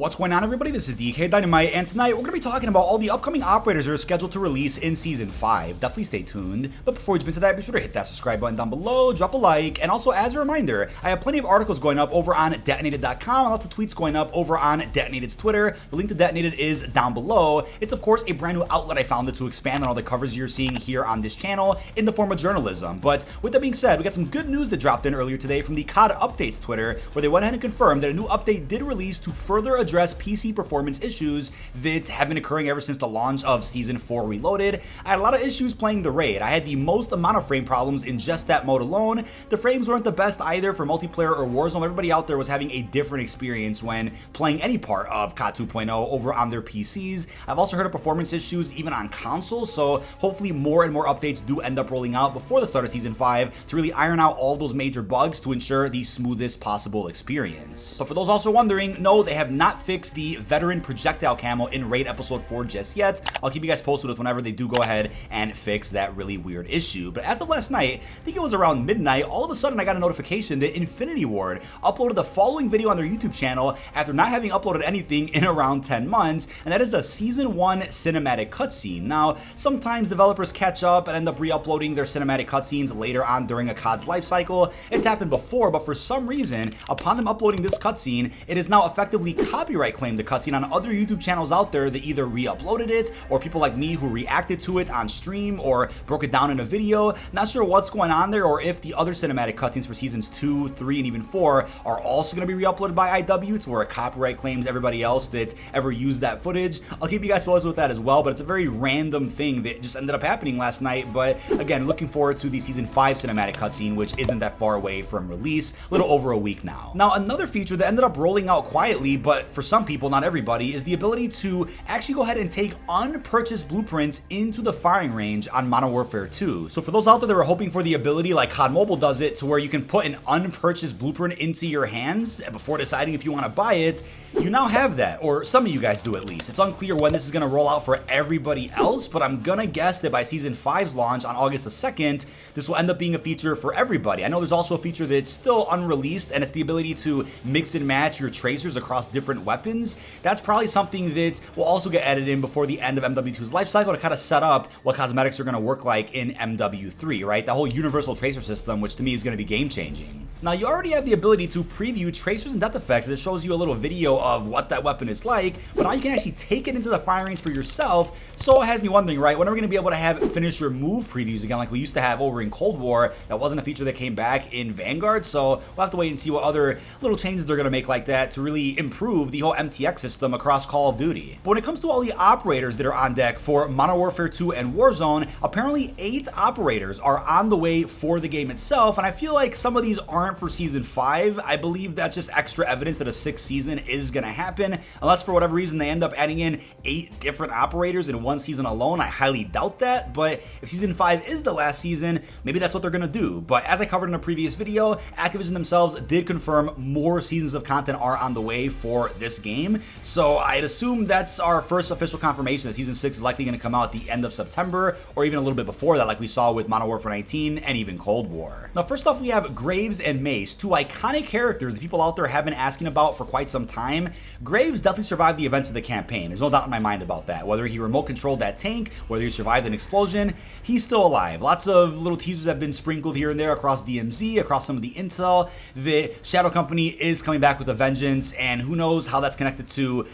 What's going on, everybody? This is dkdynamite, and tonight we're going to be talking about all the upcoming operators that are scheduled to release in Season 5. Definitely stay tuned. But before we jump into that, be sure to hit that subscribe button down below, drop a like, and also as a reminder, I have plenty of articles going up over on detonated.com and lots of tweets going up over on Detonated's Twitter. The link to Detonated is down below. It's, of course, a brand new outlet I founded to expand on all the covers you're seeing here on this channel in the form of journalism. But with that being said, we got some good news that dropped in earlier today from the COD Updates Twitter, where they went ahead and confirmed that a new update did release to further address PC performance issues that have been occurring ever since the launch of Season 4 Reloaded. I had a lot of issues playing the raid. I had the most amount of frame problems in just that mode alone. The frames weren't the best either for multiplayer or Warzone. Everybody out there was having a different experience when playing any part of COD 2.0 over on their PCs. I've also heard of performance issues even on consoles, so hopefully more and more updates do end up rolling out before the start of Season 5 to really iron out all those major bugs to ensure the smoothest possible experience. But for those also wondering, no, they have not fixed the veteran projectile camo in Raid Episode 4 just yet. I'll keep you guys posted with whenever they do go ahead and fix that really weird issue. But as of last night, I think it was around midnight, all of a sudden I got a notification that Infinity Ward uploaded the following video on their YouTube channel after not having uploaded anything in around 10 months, and that is the Season 1 cinematic cutscene. Now, sometimes developers catch up and end up re-uploading their cinematic cutscenes later on during a COD's life cycle. It's happened before, but for some reason, upon them uploading this cutscene, it is now effectively copyright claimed the cutscene on other YouTube channels out there that either re-uploaded it, or people like me who reacted to it on stream or broke it down in a video. Not sure what's going on there, or if the other cinematic cutscenes for Seasons 2, 3, and even 4 are also going to be re-uploaded by IW to where it copyright claims everybody else that's ever used that footage. I'll keep you guys posted with that as well, but it's a very random thing that just ended up happening last night. But again, looking forward to the Season 5 cinematic cutscene, which isn't that far away from release, a little over a week now. Now, another feature that ended up rolling out quietly, but for some people, not everybody, is the ability to actually go ahead and take unpurchased blueprints into the firing range on Modern Warfare 2. So for those out there that were hoping for the ability like COD Mobile does it, to where you can put an unpurchased blueprint into your hands before deciding if you want to buy it, you now have that, or some of you guys do at least. It's unclear when this is going to roll out for everybody else, but I'm gonna guess that by Season 5's launch on August the 2nd, this will end up being a feature for everybody. I know there's also a feature that's still unreleased, and it's the ability to mix and match your tracers across different weapons. That's probably something that will also get added in before the end of MW2's life cycle to kind of set up what cosmetics are going to work like in MW3, right? The whole universal tracer system, which to me is going to be game-changing. Now, you already have the ability to preview tracers and depth effects. It shows you a little video of what that weapon is like, but now you can actually take it into the firing range for yourself. So it has me wondering, right, when are we going to be able to have finish your move previews again like we used to have over in Cold War? That wasn't a feature that came back in Vanguard, so we'll have to wait and see what other little changes they're going to make like that to really improve the whole MTX system across Call of Duty. But when it comes to all the operators that are on deck for Modern Warfare 2 and Warzone, apparently 8 operators are on the way for the game itself, and I feel like some of these aren't for Season 5. I believe that's just extra evidence that a 6th season is going to happen, unless for whatever reason they end up adding in 8 different operators in one season alone. I highly doubt that, but if Season 5 is the last season, maybe that's what they're going to do. But as I covered in a previous video, Activision themselves did confirm more seasons of content are on the way for this game, so I'd assume that's our first official confirmation that Season 6 is likely going to come out at the end of September, or even a little bit before that, like we saw with Modern Warfare 19 and even Cold War. Now, first off, we have Graves and Mace, 2 iconic characters that people out there have been asking about for quite some time. Graves definitely survived the events of the campaign. There's no doubt in my mind about that. Whether he remote controlled that tank, whether he survived an explosion, he's still alive. Lots of little teasers have been sprinkled here and there across DMZ, across some of the intel. The Shadow Company is coming back with a vengeance, and who knows how that's connected to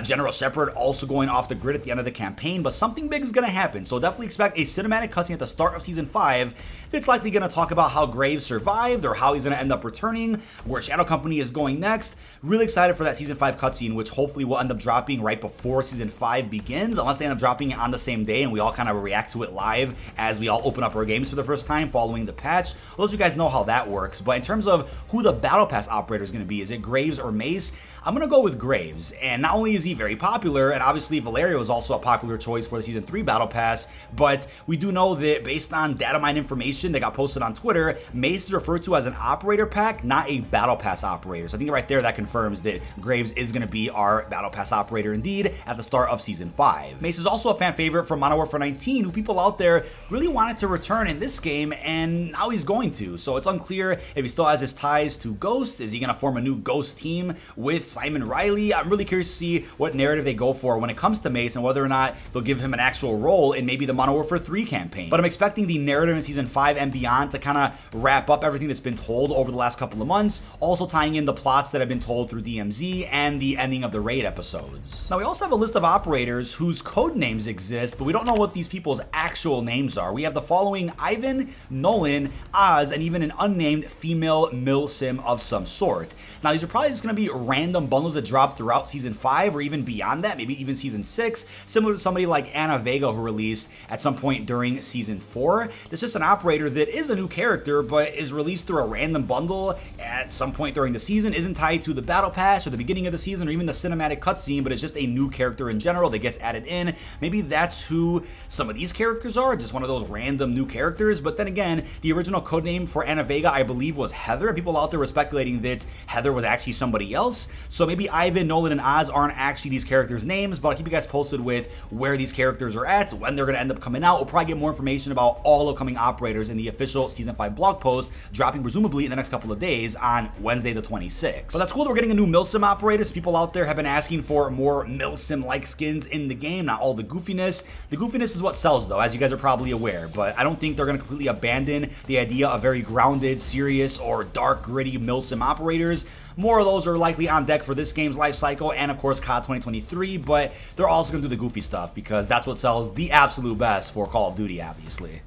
General Shepard also going off the grid at the end of the campaign, but something big is going to happen. So definitely expect a cinematic cutscene at the start of Season 5 that's likely going to talk about how Graves survived or how he's going to end up returning, where Shadow Company is going next. Really excited for that Season 5 cutscene, which hopefully will end up dropping right before Season 5 begins, unless they end up dropping it on the same day and we all kind of react to it live as we all open up our games for the first time following the patch. I'll let you guys know how that works. But in terms of who the Battle Pass operator is going to be, is it Graves or Mace? I'm going to go with Graves, and not only is he very popular, and obviously Valerio is also a popular choice for the Season 3 Battle Pass, but we do know that based on data mine information that got posted on Twitter, Mace is referred to as an operator Operator pack, not a Battle Pass Operator. So I think right there that confirms that Graves is going to be our Battle Pass Operator indeed at the start of Season 5. Mace is also a fan favorite from Modern Warfare 19, who people out there really wanted to return in this game, and now he's going to. So it's unclear if he still has his ties to Ghost. Is he going to form a new Ghost team with Simon Riley? I'm really curious to see what narrative they go for when it comes to Mace and whether or not they'll give him an actual role in maybe the Modern Warfare 3 campaign. But I'm expecting the narrative in Season 5 and beyond to kind of wrap up everything that's been told over the last couple of months, also tying in the plots that have been told through DMZ and the ending of the raid episodes. Now we also have a list of operators whose code names exist, but we don't know what these people's actual names are. We have the following: Ivan, Nolan, Oz, and even an unnamed female milsim of some sort. Now these are probably just going to be random bundles that drop throughout Season 5 or even beyond that, maybe even Season 6, similar to somebody like Anna Vega who released at some point during Season 4. This is just an operator that is a new character but is released through a random bundle at some point during the season, isn't tied to the Battle Pass or the beginning of the season or even the cinematic cutscene, but it's just a new character in general that gets added in. Maybe that's who some of these characters are, just one of those random new characters. But then again, the original codename for Anna Vega, I believe, was Heather, and people out there were speculating that Heather was actually somebody else. So maybe Ivan, Nolan, and Oz aren't actually these characters' names, but I'll keep you guys posted with where these characters are at, when they're going to end up coming out. We'll probably get more information about all upcoming operators in the official Season 5 blog post, dropping presumably in the next couple of days on Wednesday the 26th. But that's cool that we're getting a new milsim operator. So people out there have been asking for more milsim-like skins in the game, not all the goofiness. The goofiness is what sells though, as you guys are probably aware, but I don't think they're going to completely abandon the idea of very grounded, serious, or dark, gritty milsim operators. More of those are likely on deck for this game's life cycle and of course COD 2023, but they're also going to do the goofy stuff because that's what sells the absolute best for Call of Duty, obviously.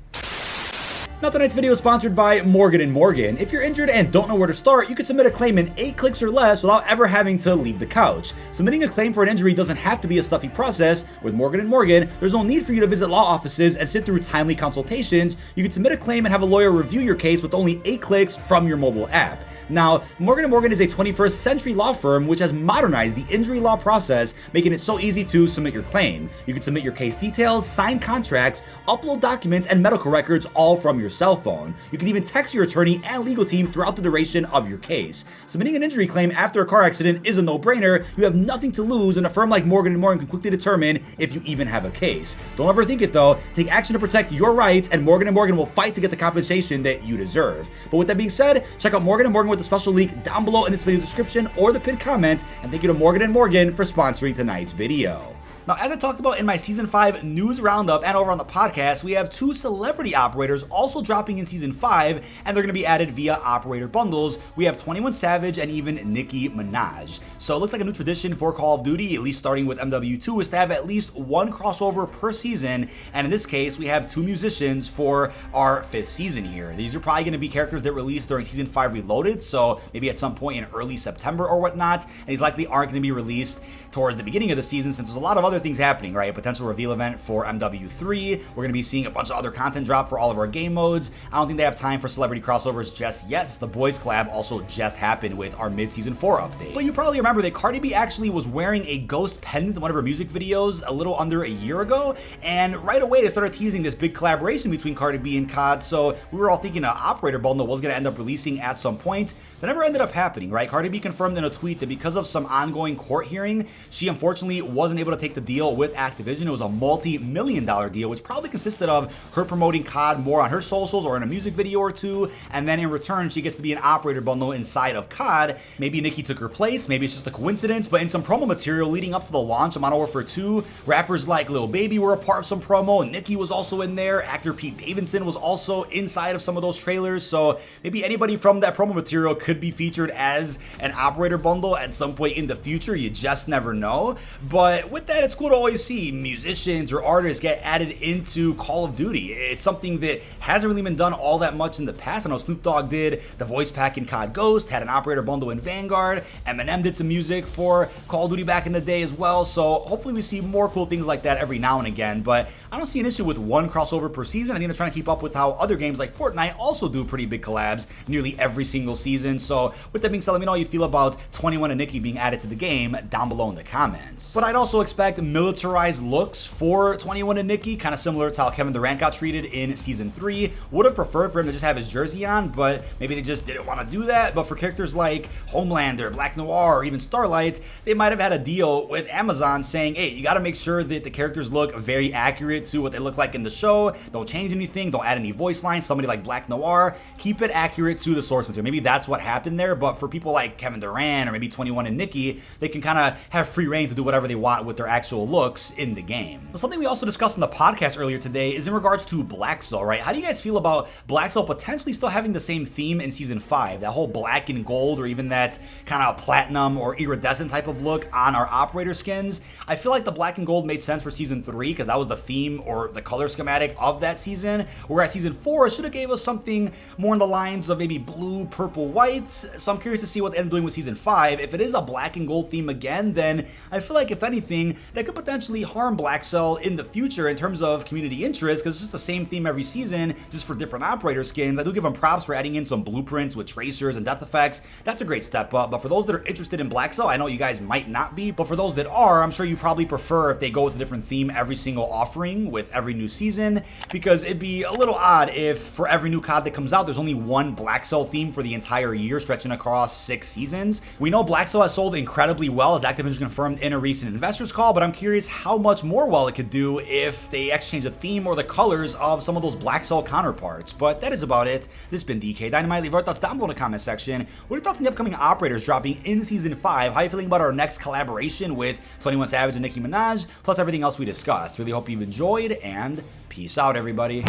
Now tonight's video is sponsored by Morgan & Morgan. If you're injured and don't know where to start, you can submit a claim in 8 clicks or less without ever having to leave the couch. Submitting a claim for an injury doesn't have to be a stuffy process. With Morgan & Morgan, there's no need for you to visit law offices and sit through timely consultations. You can submit a claim and have a lawyer review your case with only 8 clicks from your mobile app. Now, Morgan & Morgan is a 21st century law firm which has modernized the injury law process, making it so easy to submit your claim. You can submit your case details, sign contracts, upload documents, and medical records all from your cell phone. You can even text your attorney and legal team throughout the duration of your case. Submitting an injury claim after a car accident is a no-brainer. You have nothing to lose, and a firm like Morgan & Morgan can quickly determine if you even have a case. Don't overthink it though. Take action to protect your rights, and Morgan & Morgan will fight to get the compensation that you deserve. But with that being said, check out Morgan & Morgan with the special link down below in this video's description or the pinned comment, and thank you to Morgan & Morgan for sponsoring tonight's video. Now, as I talked about in my Season 5 news roundup and over on the podcast, we have 2 celebrity operators also dropping in Season 5, and they're going to be added via operator bundles. We have 21 Savage and even Nicki Minaj. So it looks like a new tradition for Call of Duty, at least starting with MWII, is to have at least 1 crossover per season, and in this case, we have 2 musicians for our 5th season here. These are probably going to be characters that released during Season 5 Reloaded, so maybe at some point in early September or whatnot, and these likely aren't going to be released towards the beginning of the season since there's a lot of other things happening, right? A potential reveal event for MWIII. We're going to be seeing a bunch of other content drop for all of our game modes. I don't think they have time for celebrity crossovers just yet, since the Boys Collab also just happened with our mid-season 4 update. But you probably remember that Cardi B actually was wearing a ghost pendant in one of her music videos a little under a year ago, and right away they started teasing this big collaboration between Cardi B and COD, so we were all thinking an operator bundle was going to end up releasing at some point. That never ended up happening, right? Cardi B confirmed in a tweet that because of some ongoing court hearing, she unfortunately wasn't able to take the deal with Activision. It was a multi-million-dollar deal, which probably consisted of her promoting COD more on her socials or in a music video or 2, and then in return, she gets to be an operator bundle inside of COD. Maybe Nicki took her place, maybe it's just a coincidence, but in some promo material leading up to the launch of Modern Warfare 2, rappers like Lil Baby were a part of some promo, Nicki was also in there, actor Pete Davidson was also inside of some of those trailers, so maybe anybody from that promo material could be featured as an operator bundle at some point in the future. You just never know. But with that, it's cool to always see musicians or artists get added into Call of Duty. It's something that hasn't really been done all that much in the past. I know Snoop Dogg did the voice pack in COD Ghost, had an operator bundle in Vanguard, Eminem did some music for Call of Duty back in the day as well, so hopefully we see more cool things like that every now and again, but I don't see an issue with 1 crossover per season. I think they're trying to keep up with how other games like Fortnite also do pretty big collabs nearly every single season. So with that being said, let me know how you feel about 21 and Nicki being added to the game down below in the comments. But I'd also expect militarized looks for 21 and Nicki, kind of similar to how Kevin Durant got treated in Season 3. Would have preferred for him to just have his jersey on, but maybe they just didn't want to do that. But for characters like Homelander, Black Noir, or even Starlight, they might have had a deal with Amazon saying, hey, you got to make sure that the characters look very accurate to what they look like in the show. Don't change anything. Don't add any voice lines. Somebody like Black Noir, keep it accurate to the source material. Maybe that's what happened there. But for people like Kevin Durant or maybe 21 and Nicki, they can kind of have free reign to do whatever they want with their actual looks in the game. But something we also discussed in the podcast earlier today is in regards to Blackcell, right? How do you guys feel about Blackcell potentially still having the same theme in Season 5? That whole black and gold, or even that kind of platinum or iridescent type of look on our operator skins. I feel like the black and gold made sense for Season 3 because that was the theme or the color schematic of that season, whereas Season 4 should have gave us something more in the lines of maybe blue, purple, white. So I'm curious to see what they end up doing with Season 5. If it is a black and gold theme again, then I feel like if anything, that could potentially harm Blackcell in the future in terms of community interest, because it's just the same theme every season, just for different operator skins. I do give them props for adding in some blueprints with tracers and death effects. That's a great step up. But for those that are interested in Blackcell, I know you guys might not be, but for those that are, I'm sure you probably prefer if they go with a different theme every single offering with every new season, because it'd be a little odd if for every new COD that comes out, there's only one Blackcell theme for the entire year stretching across 6 seasons. We know Blackcell has sold incredibly well, as Activision confirmed in a recent investors call, but I'm curious how much more well it could do if they exchange the theme or the colors of some of those Blackcell counterparts. But that is about it. This has been dkdynamite. Leave our thoughts down below in the comment section. What are your thoughts on the upcoming operators dropping in Season 5? How are you feeling about our next collaboration with 21 Savage and Nicki Minaj, plus everything else we discussed? Really hope you've enjoyed, and peace out, everybody.